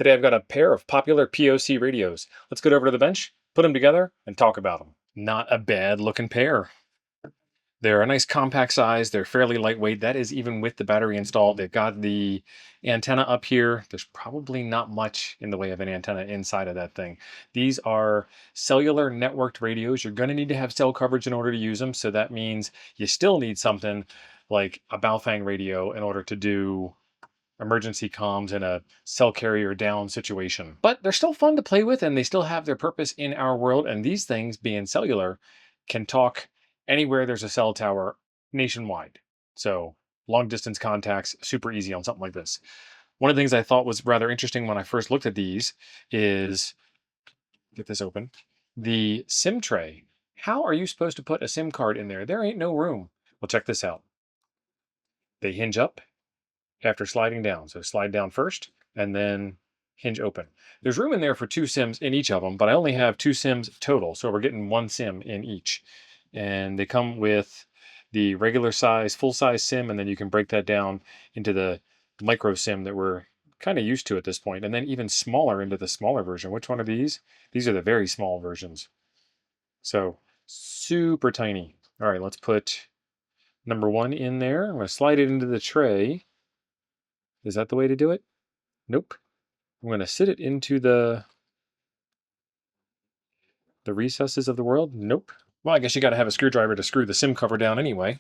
Today I've got a pair of popular PoC radios. Let's get over to the bench, put them together, and talk about them. Not a bad looking pair. They're a nice compact size. They're fairly lightweight. That is even with the battery installed. They've got the antenna up here. There's probably not much in the way of an antenna inside of that thing. These are cellular networked radios. You're going to need to have cell coverage in order to use them. So that means you still need something like a Baofeng radio in order to do emergency comms in a cell carrier down situation. But they're still fun to play with and they still have their purpose in our world. And these things, being cellular, can talk anywhere there's a cell tower nationwide. So long distance contacts, super easy on something like this. One of the things I thought was rather interesting when I first looked at these is, get this open, the SIM tray. How are you supposed to put a SIM card in there? There ain't no room. Well, check this out. They hinge up after sliding down. So slide down first and then hinge open. There's room in there for 2 SIMs in each of them, but I only have 2 SIMs total. So we're getting 1 SIM in each. And they come with the regular size, full size SIM, and then you can break that down into the micro SIM that we're kind of used to at this point, and then even smaller into the smaller version. Which one are these? These are the very small versions. So super tiny. All right, let's put number 1 in there. I'm going to slide it into the tray. Is that the way to do it? Nope. I'm going to sit it into the recesses of the world. Nope. Well, I guess you got to have a screwdriver to screw the SIM cover down anyway.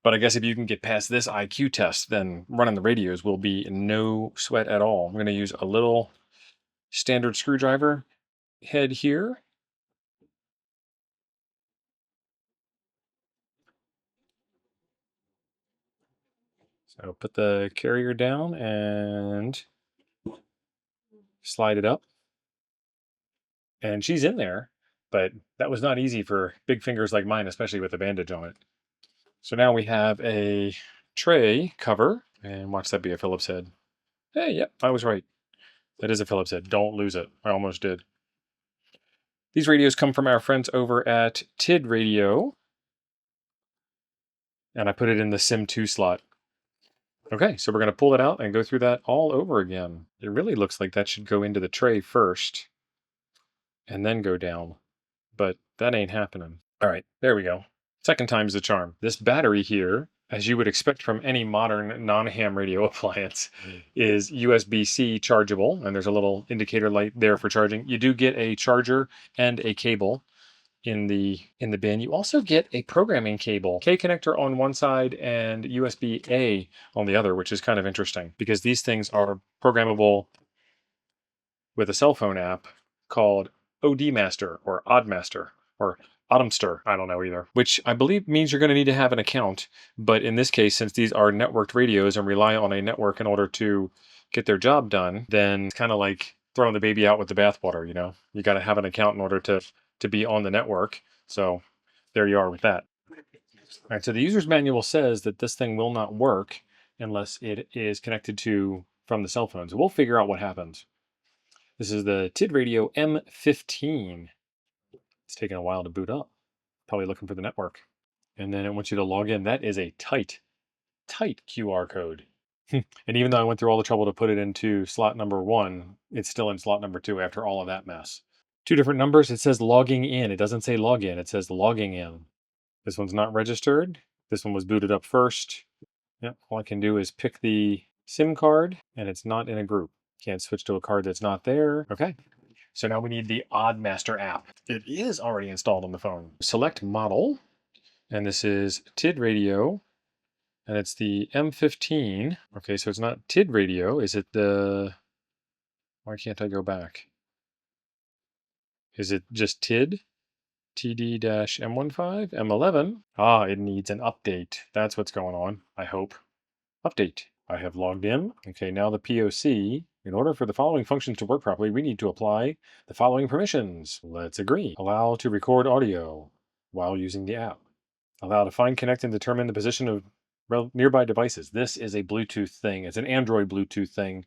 But I guess if you can get past this IQ test, then running the radios will be no sweat at all. I'm going to use a little standard screwdriver head here. So put the carrier down and slide it up. And she's in there, but that was not easy for big fingers like mine, especially with a bandage on it. So now we have a tray cover, and watch that be a Phillips head. Hey, yep, I was right. That is a Phillips head. Don't lose it. I almost did. These radios come from our friends over at TID Radio, and I put it in the SIM2 slot. Okay, so we're going to pull it out and go through that all over again. It really looks like that should go into the tray first and then go down, but that ain't happening. All right, there we go. Second time's the charm. This battery here, as you would expect from any modern non-ham radio appliance, is USB-C chargeable, and there's a little indicator light there for charging. You do get a charger and a cable in the bin. You also get a programming cable, K connector on one side and USB-A on the other, which is kind of interesting because these things are programmable with a cell phone app called OD Master or Odd Master or Autumnster, I don't know either, which I believe means you're going to need to have an account. But in this case, since these are networked radios and rely on a network in order to get their job done, then it's kind of like throwing the baby out with the bathwater, you know? You got to have an account in order to be on the network. So there you are with that. All right, so the user's manual says that this thing will not work unless it is connected to from the cell phone. So we'll figure out what happens. This is the TID Radio M15. It's taking a while to boot up. Probably looking for the network. And then it wants you to log in. That is a tight QR code. And even though I went through all the trouble to put it into slot number 1, it's still in slot number 2 after all of that mess. 2 different numbers. It says logging in. It doesn't say login. It says logging in. This one's not registered. This one was booted up first. Yep. All I can do is pick the SIM card and it's not in a group. Can't switch to a card that's not there. Okay. So now we need the Odd Master app. It is already installed on the phone. Select model. And this is TID Radio. And it's the M15. Okay, so it's not TID Radio. Is it the... Why can't I go back? Is it just TID? TD-M15? M11? Ah, it needs an update. That's what's going on, I hope. Update. I have logged in. Okay, now the PoC. In order for the following functions to work properly, we need to apply the following permissions. Let's agree. Allow to record audio while using the app. Allow to find, connect, and determine the position of nearby devices. This is a Bluetooth thing. It's an Android Bluetooth thing.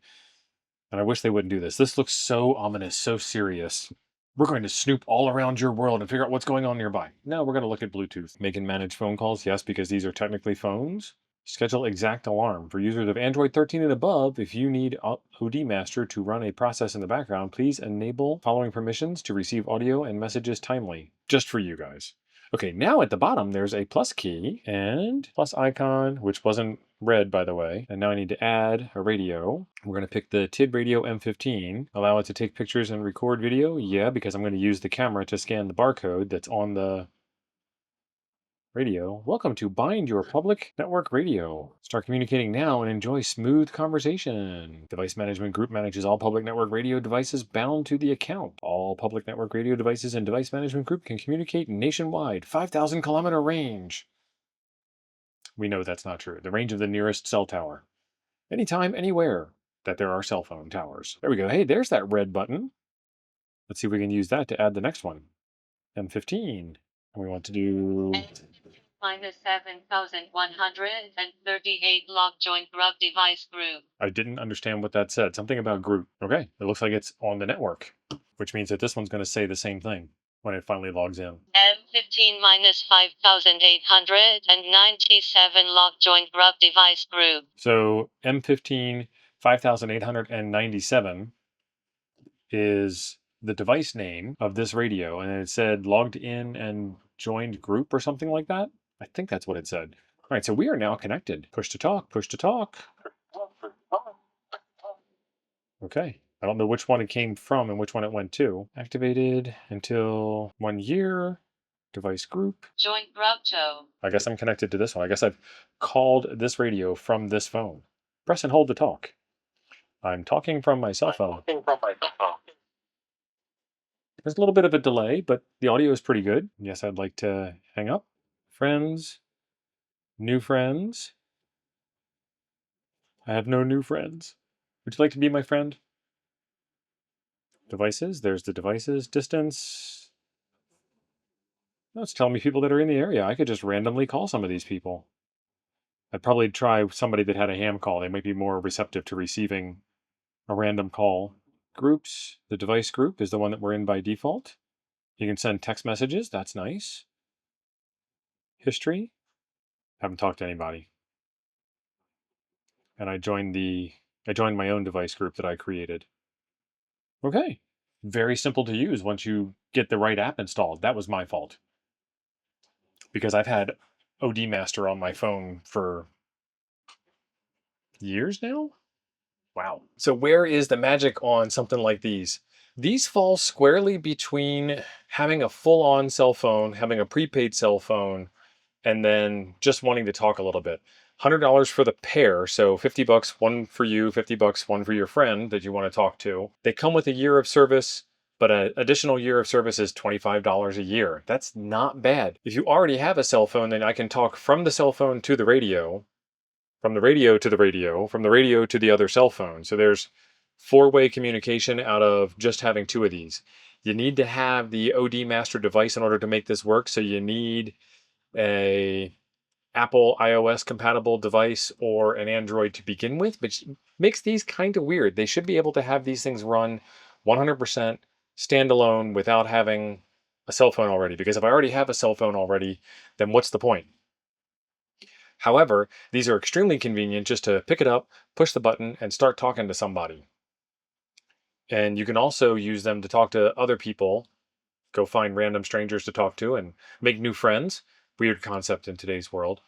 And I wish they wouldn't do this. This looks so ominous, so serious. We're going to snoop all around your world and figure out what's going on nearby. No, we're going to look at Bluetooth. Make and manage phone calls. Yes, because these are technically phones. Schedule exact alarm. For users of Android 13 and above, if you need OD Master to run a process in the background, please enable following permissions to receive audio and messages timely. Just for you guys. Okay, now at the bottom, there's a plus key and plus icon, which wasn't red, by the way. And now I need to add a radio. We're going to pick the TID radio M15. Allow it to take pictures and record video. Yeah, because I'm going to use the camera to scan the barcode that's on the radio. Welcome to Bind Your Public Network Radio. Start communicating now and enjoy smooth conversation. Device Management Group manages all public network radio devices bound to the account. All public network radio devices and Device Management Group can communicate nationwide, 5,000 kilometer range. We know that's not true. The range of the nearest cell tower. Anytime, anywhere that there are cell phone towers. There we go. Hey, there's that red button. Let's see if we can use that to add the next one. M15. And we want to do minus 7,138 log joint grub device group. I didn't understand what that said. Something about group. Okay, it looks like it's on the network, which means that this one's going to say the same thing when it finally logs in. M15 minus 5,897 log joint grub device group. So M15 5,897 is the device name of this radio, and it said logged in and joined group or something like that. I think that's what it said. All right, so we are now connected. Push to talk, push to talk. Okay, I don't know which one it came from and which one it went to. Activated until 1 year. Device group. Joint group show. I guess I'm connected to this one. I guess I've called this radio from this phone. Press and hold to talk. I'm talking from my cell phone. There's a little bit of a delay, but the audio is pretty good. Yes, I'd like to hang up. Friends. New friends. I have no new friends. Would you like to be my friend? Devices. There's the devices. Distance. No, it's telling me people that are in the area. I could just randomly call some of these people. I'd probably try somebody that had a ham call. They might be more receptive to receiving a random call. Groups. The device group is the one that we're in by default. You can send text messages. That's nice. History. Haven't talked to anybody. And I joined my own device group that I created. Okay. Very simple to use once you get the right app installed. That was my fault. Because I've had OD Master on my phone for years now. Wow. So where is the magic on something like these? These fall squarely between having a full-on cell phone, having a prepaid cell phone, and then just wanting to talk a little bit. $100 for the pair, so $50, one for you, $50, one for your friend that you want to talk to. They come with a year of service, but an additional year of service is $25 a year. That's not bad. If you already have a cell phone, then I can talk from the cell phone to the radio, from the radio to the radio, from the radio to the other cell phone. So there's four-way communication out of just having two of these. You need to have the OD Master device in order to make this work, so you need a Apple iOS compatible device or an Android to begin with, which makes these kind of weird. They should be able to have these things run 100% standalone without having a cell phone already, because if I already have a cell phone already, then what's the point? However, these are extremely convenient just to pick it up, push the button, and start talking to somebody. And you can also use them to talk to other people, go find random strangers to talk to and make new friends. Weird concept in today's world.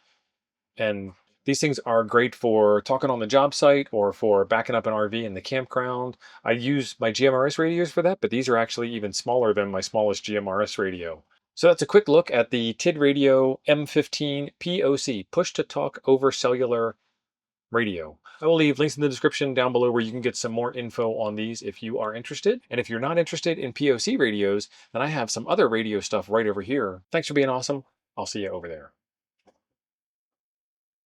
And these things are great for talking on the job site or for backing up an RV in the campground. I use my GMRS radios for that, but these are actually even smaller than my smallest GMRS radio. So that's a quick look at the TID Radio M15 PoC, push to talk over cellular radio. I will leave links in the description down below where you can get some more info on these if you are interested. And if you're not interested in PoC radios, then I have some other radio stuff right over here. Thanks for being awesome. I'll see you over there.